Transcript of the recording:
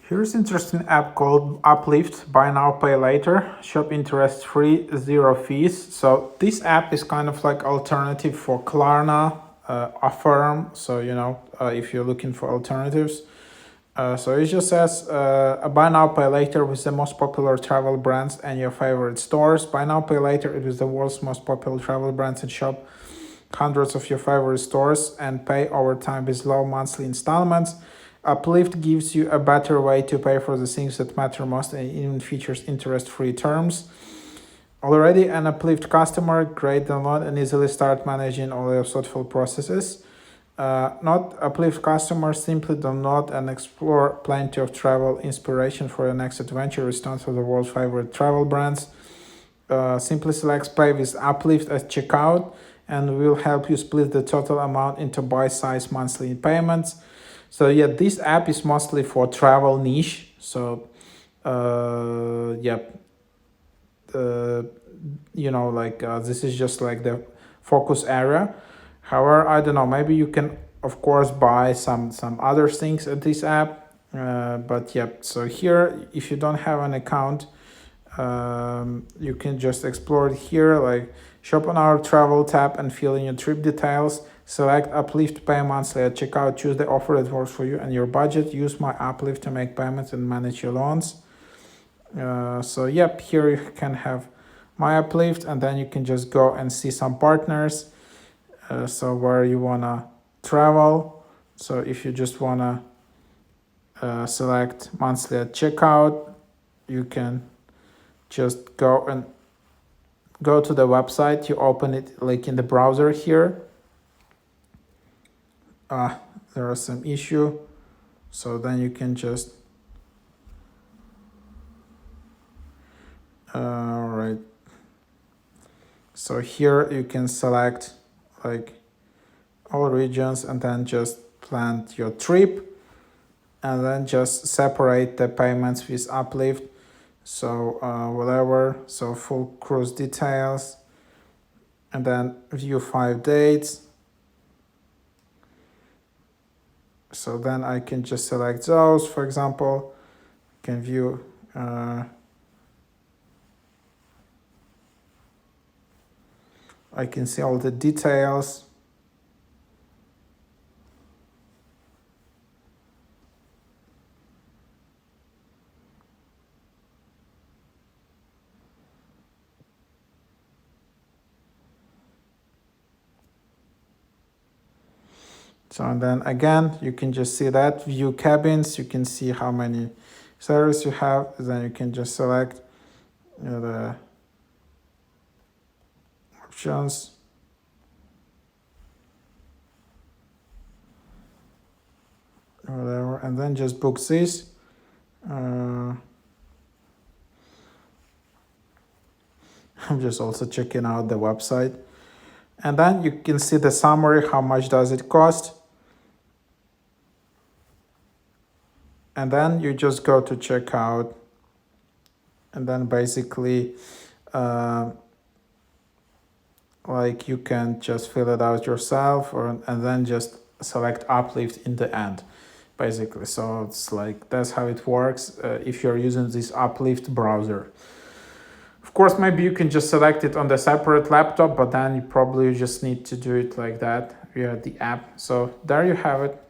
Here's an interesting app called UpLift, buy now, pay later, shop interest free, zero fees. So this app is kind of like alternative for Klarna, Affirm. So, if you're looking for alternatives. So it just says buy now, pay later with the most popular travel brands and your favorite stores. Buy now, pay later. It is the world's most popular travel brands and shop hundreds of your favorite stores and pay over time with low monthly installments. Uplift gives you a better way to pay for the things that matter most and even features interest-free terms. Already an Uplift customer, great download and easily start managing all your thoughtful processes. Not Uplift customers, simply download and explore plenty of travel inspiration for your next adventure. Return to the world's favorite travel brands. Simply select pay with Uplift at checkout and we'll help you split the total amount into bite-sized monthly payments. So yeah, this app is mostly for travel niche. So this is just like the focus area. However, I don't know, maybe you can of course buy some other things at this app. So here, if you don't have an account, you can just explore it here, like shop on our travel tab and fill in your trip details. Select Uplift, pay monthly at checkout, choose the offer that works for you and your budget. Use my Uplift to make payments and manage your loans. Here you can have my Uplift and then you can just go and see some partners. So where you wanna travel. So if you just wanna select monthly at checkout, you can just go to the website. You open it like in the browser here. There are some issue, so then you can just right. So here you can select like all regions and then just plan your trip and then just separate the payments with Uplift. So whatever, so full cruise details and then view 5 dates. So then I can just select those, for example, can view I can see all the details. So and then again, you can just see that view cabins. You can see how many sellers you have. Then you can just select the options. Whatever, and then just book this. I'm just also checking out the website. And then you can see the summary, how much does it cost. And then you just go to checkout and then basically like you can just fill it out yourself and then just select Uplift in the end basically. So it's like that's how it works if you're using this Uplift browser. Of course, maybe you can just select it on the separate laptop, but then you probably just need to do it like that via the app. So there you have it.